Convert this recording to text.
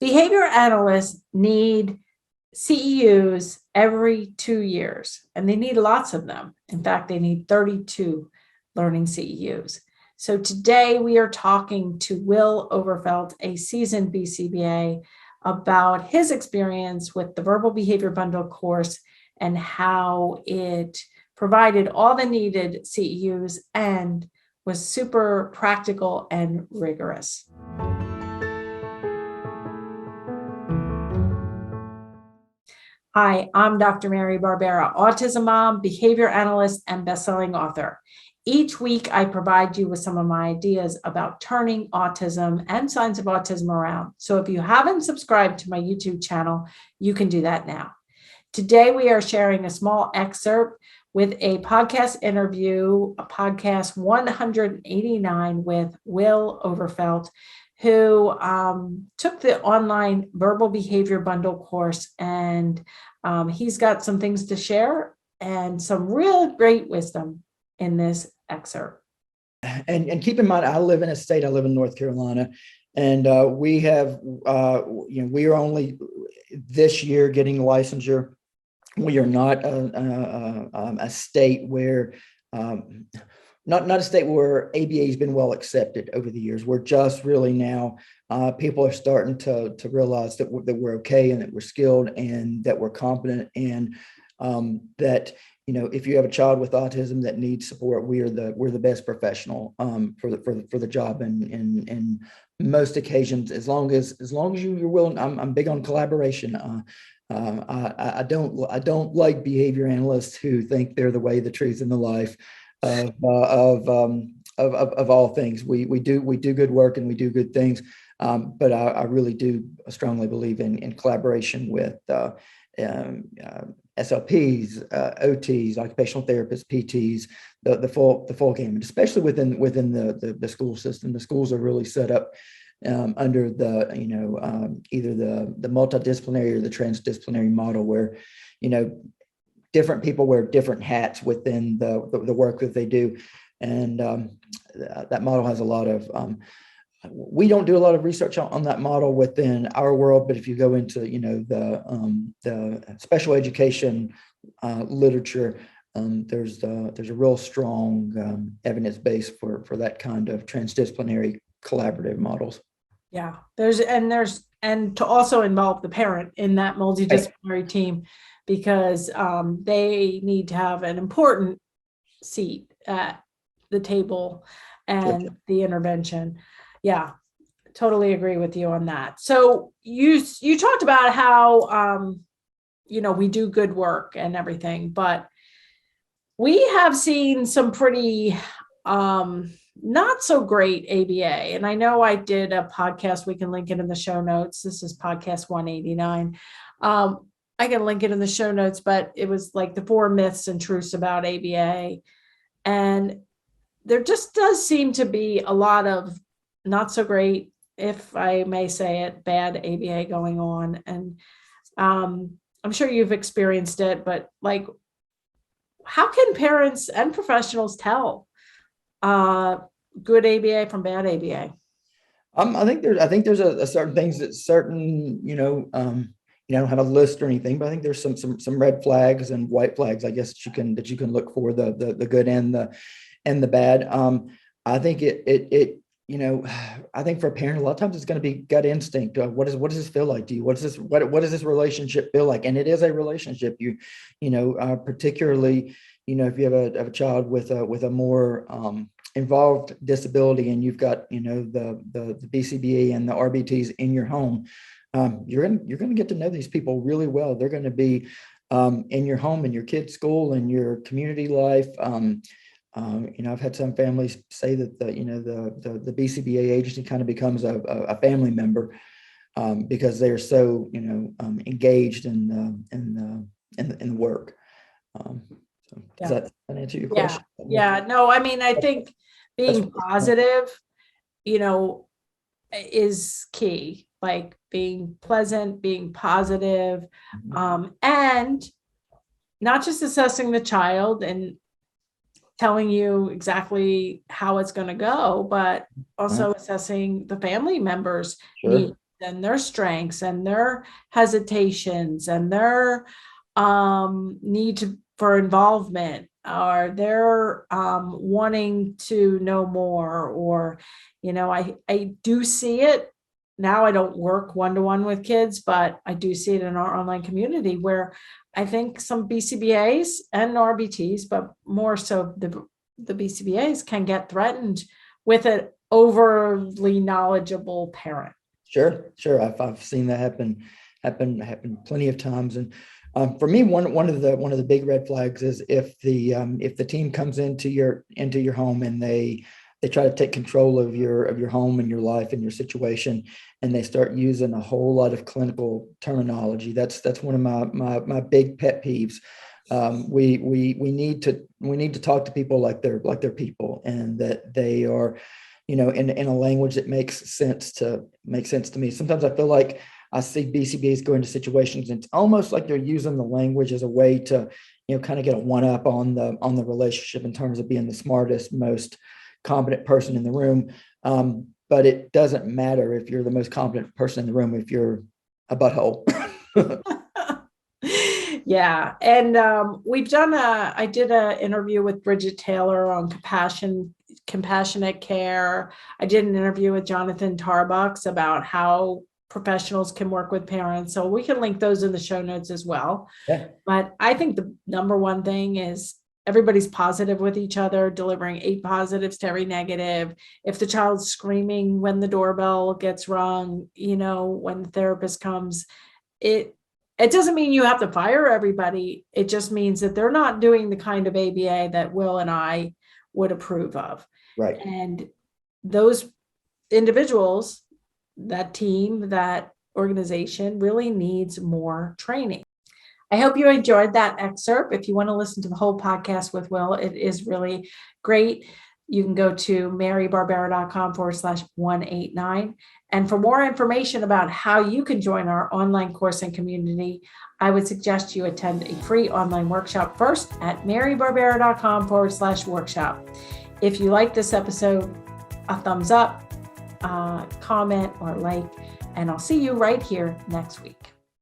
Behavior analysts need CEUs every 2 years, and they need lots of them. In fact, they need 32 learning CEUs. So today we are talking to Will Overfelt, a seasoned BCBA, about his experience with the Verbal Behavior Bundle course and how it provided all the needed CEUs and was super practical and rigorous. Hi, I'm Dr. Mary Barbera, autism mom, behavior analyst, and best-selling author. Each week, I provide you with some of my ideas about turning autism and signs of autism around. So if you haven't subscribed to my YouTube channel, you can do that now. Today, we are sharing a small excerpt with a podcast interview, a podcast 189 with Will Overfelt, who took the online Verbal Behavior Bundle course, and he's got some things to share and some real great wisdom in this excerpt. And keep in mind, I live in North Carolina, and we have, we are only this year getting licensure. We are not a state where, not a state where ABA has been well accepted over the years. We're just really now, people are starting to realize that we're okay and that we're skilled and that we're competent, and that, if you have a child with autism that needs support, we're the best professional for the job. And in most occasions, as long as you're willing, I'm big on collaboration. I don't like behavior analysts who think they're the way, the truth, and the life of all things. We do good work and we do good things, but I really do strongly believe in collaboration with SLPs, OTs, occupational therapists, PTs, the full gamut, especially within the school system. The schools are really set up under the either the multidisciplinary or the transdisciplinary model, where different people wear different hats within the work that they do, and that model has a lot of. We don't do a lot of research on that model within our world, but if you go into the special education literature, there's a real strong evidence base for that kind of transdisciplinary collaborative models. Yeah, there's to also involve the parent in that multidisciplinary team, because they need to have an important seat at the table and the intervention. Yeah, totally agree with you on that. So you talked about how we do good work and everything, but we have seen some pretty not so great ABA. And I know I did a podcast, we can link it in the show notes. This is podcast 189. I can link it in the show notes, but it was like the 4 myths and truths about ABA. And there just does seem to be a lot of not so great, if I may say it, bad ABA going on. And I'm sure you've experienced it, but like, how can parents and professionals tell good ABA from bad ABA? I think there's a certain things that certain, I don't have a list or anything, but I think there's some red flags and white flags, I guess, that you can look for, the good and the bad. I think I think for a parent, a lot of times it's going to be gut instinct. What does this feel like to you? What does this relationship feel like? And it is a relationship. Particularly, if you have a child with a more involved disability, and you've got the BCBA and the RBTs in your home, you're going to get to know these people really well. They're going to be in your home, in your kid's school, in your community life. I've had some families say that the BCBA agency kind of becomes a family member because they are so engaged in the work. Does that answer your question? Yeah. No, I mean, I think being positive, is key. Like being pleasant, being positive, and not just assessing the child and telling you exactly how it's going to go, but also assessing the family members' needs and their strengths and their hesitations and their for involvement, or their wanting to know more, or, I do see it now. I don't work one-to-one with kids, but I do see it in our online community where I think some BCBAs and RBTs, but more so the BCBAs, can get threatened with an overly knowledgeable parent. Sure. I've seen that happen plenty of times. And for me, one of the big red flags is if the team comes into your home and they try to take control of your home and your life and your situation, and they start using a whole lot of clinical terminology. That's one of my big pet peeves. We need to talk to people like they're people, and that they are, in a language that makes sense to me. Sometimes I feel like I see BCBAs go into situations and it's almost like they're using the language as a way to, kind of get a one-up on the relationship in terms of being the smartest, most competent person in the room. But it doesn't matter if you're the most competent person in the room if you're a butthole. Yeah. And I did an interview with Bridget Taylor on compassionate care. I did an interview with Jonathan Tarbucks about how professionals can work with parents. So we can link those in the show notes as well. Yeah. But I think the number one thing is everybody's positive with each other, delivering 8 positives to every negative. If the child's screaming when the doorbell gets rung, when the therapist comes, it doesn't mean you have to fire everybody. It just means that they're not doing the kind of ABA that Will and I would approve of. Right. And those individuals, that team, that organization really needs more training. I hope you enjoyed that excerpt. If you want to listen to the whole podcast with Will, it is really great. You can go to marybarbera.com/189. And for more information about how you can join our online course and community, I would suggest you attend a free online workshop first at marybarbera.com/workshop. If you like this episode, a thumbs up, comment or like, and I'll see you right here next week.